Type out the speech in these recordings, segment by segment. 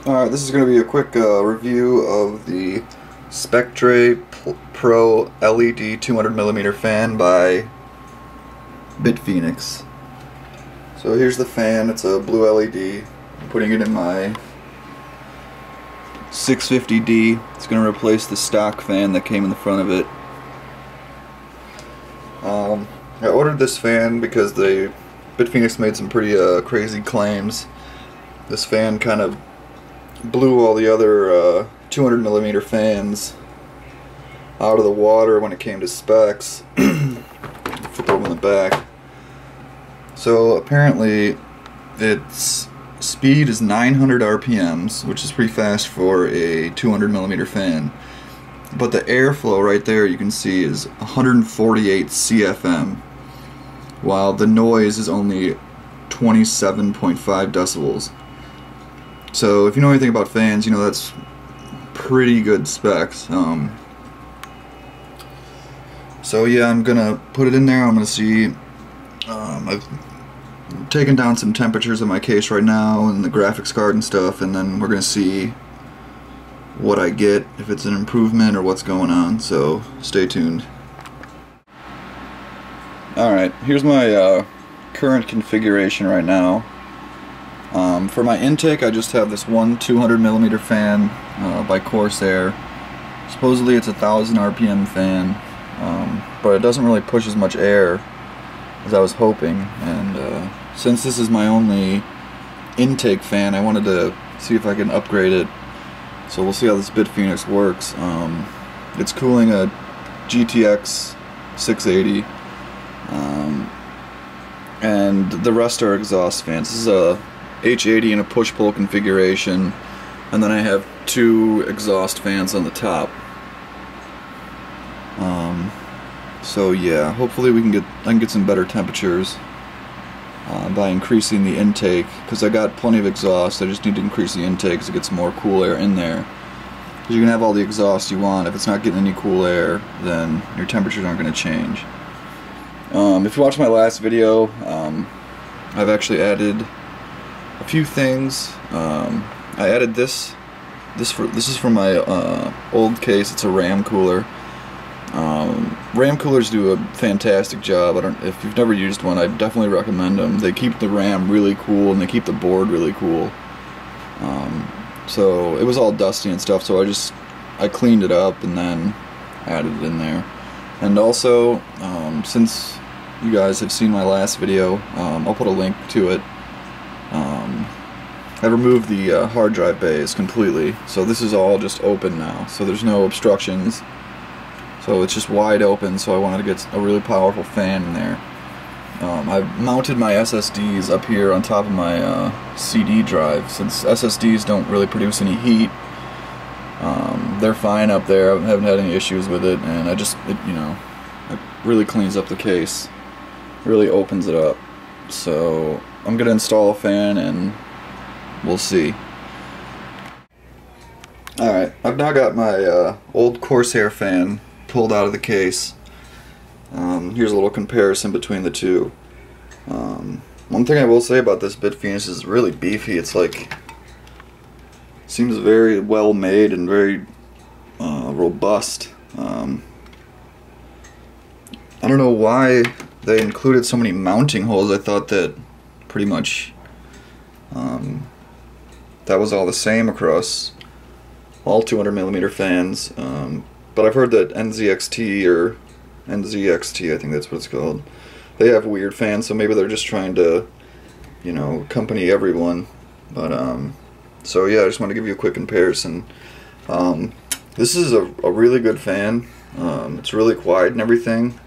Alright, this is going to be a quick review of the Spectre Pro LED 200mm fan by BitFenix. So here's the fan, it's a blue LED. I'm putting it in my 650D. It's going to replace the stock fan that came in the front of it. I ordered this fan because BitFenix made some pretty crazy claims. This fan kind of blew all the other 200mm fans out of the water when it came to specs. Flip open the back. So apparently its speed is 900 RPMs, which is pretty fast for a 200mm fan. But the airflow right there you can see is 148 CFM, while the noise is only 27.5 decibels. So if you know anything about fans, you know that's pretty good specs. So yeah, I'm gonna put it in there. I'm gonna see. I've taken down some temperatures of my case right now and the graphics card and stuff, and then we're gonna see what I get, if it's an improvement or what's going on. So stay tuned. Alright, here's my current configuration right now. For my intake, I just have this one 200mm fan by Corsair. Supposedly it's a 1000 RPM fan, but it doesn't really push as much air as I was hoping. And since this is my only intake fan, I wanted to see if I can upgrade it. So we'll see how this BitFenix works. It's cooling a GTX 680, and the rest are exhaust fans. This is a H80 in a push-pull configuration, and then I have two exhaust fans on the top. So yeah, hopefully I can get some better temperatures by increasing the intake, because I got plenty of exhaust. I just need to increase the intake to get some more cool air in there. Because you can have all the exhaust you want, if it's not getting any cool air, then your temperatures aren't going to change. If you watched my last video, I've actually added a few things. I added this is from my old case. It's a RAM cooler. RAM coolers do a fantastic job. If you've never used one, I definitely recommend them. They keep the RAM really cool and they keep the board really cool. So it was all dusty and stuff, so I cleaned it up and then added it in there. And also, since you guys have seen my last video, I'll put a link to it. I removed the hard drive bays completely, so this is all just open now, so there's no obstructions. So it's just wide open, so I wanted to get a really powerful fan in there. I've mounted my SSDs up here on top of my CD drive, since SSDs don't really produce any heat. They're fine up there. I haven't had any issues with it, and it really cleans up the case. It really opens it up. So I'm gonna install a fan and we'll see. Alright, I've now got my old Corsair fan pulled out of the case. Here's a little comparison between the two. One thing I will say about this BitFenix is really beefy. It's like, seems very well made and very robust. I don't know why they included so many mounting holes. I thought that pretty much that was all the same across all 200mm fans. But I've heard that NZXT or NZXT, I think that's what it's called, they have weird fans, so maybe they're just trying to, accompany everyone. But so yeah, I just want to give you a quick comparison. This is a really good fan. It's really quiet and everything,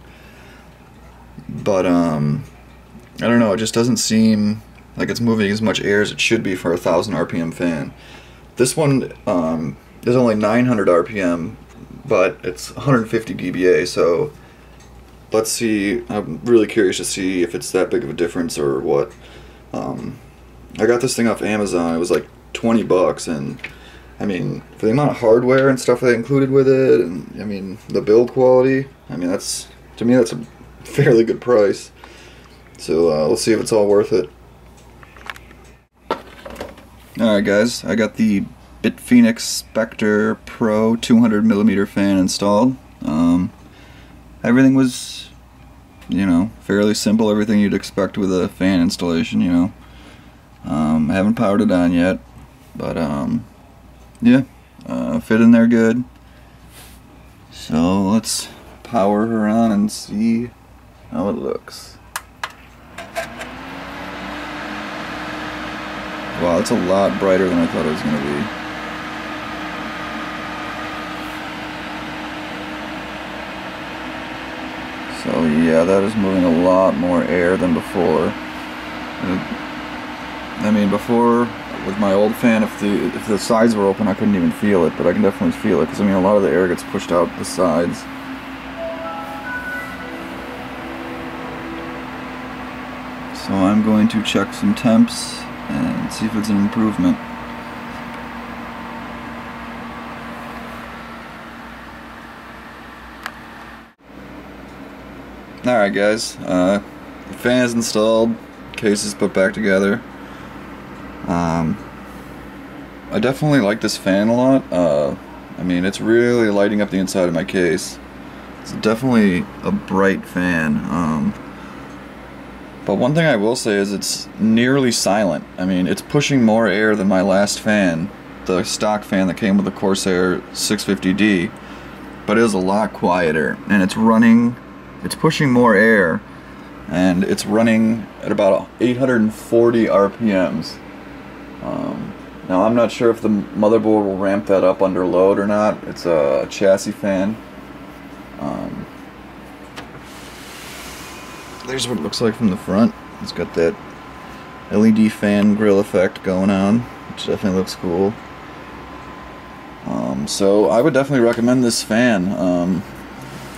but I don't know, it just doesn't seem like it's moving as much air as it should be for a 1000 RPM fan. This one is only 900 RPM, but it's 150 dBA, so let's see. I'm really curious to see if it's that big of a difference or what. I got this thing off Amazon. It was like 20 bucks, and I mean, for the amount of hardware and stuff they included with it, and I mean, the build quality, I mean, to me that's a fairly good price. So let's see if it's all worth it. Alright guys, I got the BitFenix Spectre Pro 200mm fan installed. Everything was, fairly simple, everything you'd expect with a fan installation, I haven't powered it on yet, but yeah, fit in there good. So let's power her on and see how it looks. Wow, it's a lot brighter than I thought it was going to be. So yeah, that is moving a lot more air than before. I mean, before with my old fan, if the sides were open, I couldn't even feel it, but I can definitely feel it because a lot of the air gets pushed out the sides. So I'm going to check some temps and see if it's an improvement. Alright guys, the fan is installed, case is put back together. I definitely like this fan a lot. It's really lighting up the inside of my case. It's definitely a bright fan. But one thing I will say is it's nearly silent. It's pushing more air than my last fan, the stock fan that came with the Corsair H80, but it is a lot quieter, and it's pushing more air, and it's running at about 840 RPMs. Now I'm not sure if the motherboard will ramp that up under load or not. It's a chassis fan. There's what it looks like from the front. It's got that LED fan grill effect going on, which definitely looks cool. So I would definitely recommend this fan.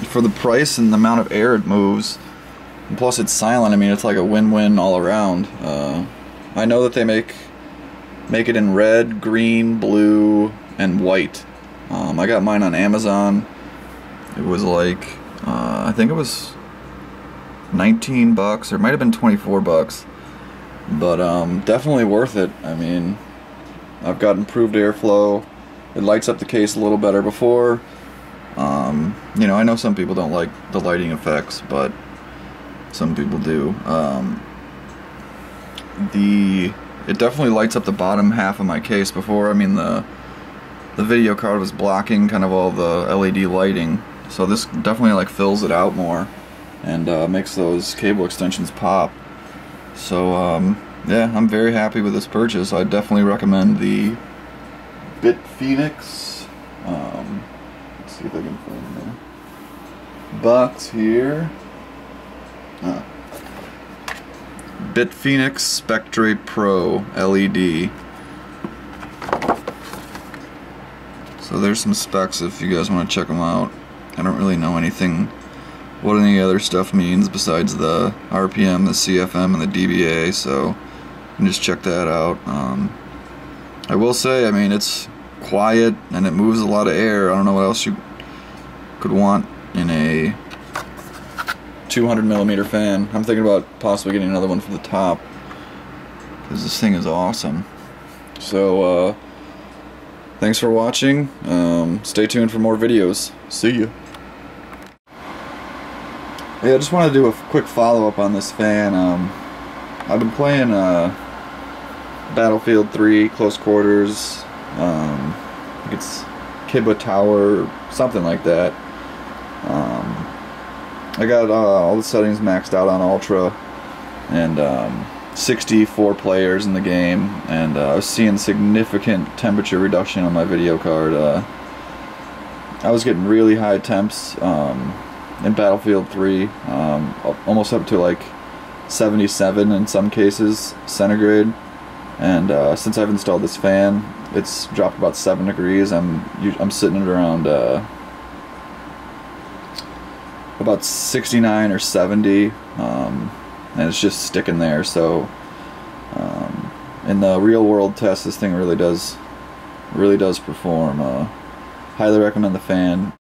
For the price and the amount of air it moves, and plus it's silent, it's like a win-win all around. I know that they make it in red, green, blue, and white. I got mine on Amazon. It was like, I think it was $19, or it might have been $24, but definitely worth it. I've got improved airflow. It lights up the case a little better before. I know some people don't like the lighting effects, but some people do. It definitely lights up the bottom half of my case. Before, the video card was blocking kind of all the LED lighting, so this definitely fills it out more and makes those cable extensions pop. So yeah, I'm very happy with this purchase. I definitely recommend the BitFenix. Let's see if I can find the box here. BitFenix Spectre Pro LED. So there's some specs if you guys want to check them out. I don't really know what any other stuff means besides the RPM, the CFM, and the dBA, so you can just check that out. I will say, it's quiet and it moves a lot of air. I don't know what else you could want in a 200mm fan. I'm thinking about possibly getting another one for the top, because this thing is awesome. So thanks for watching. Stay tuned for more videos. See ya. Yeah, I just want to do a quick follow-up on this fan. I've been playing Battlefield 3 Close Quarters. I think it's Kiba Tower, something like that. I got all the settings maxed out on Ultra, and 64 players in the game, and I was seeing significant temperature reduction on my video card. I was getting really high temps in Battlefield 3, almost up to 77 in some cases centigrade, and since I've installed this fan, it's dropped about 7 degrees. I'm sitting at around about 69 or 70, and it's just sticking there. So in the real world test, this thing really does perform. Highly recommend the fan.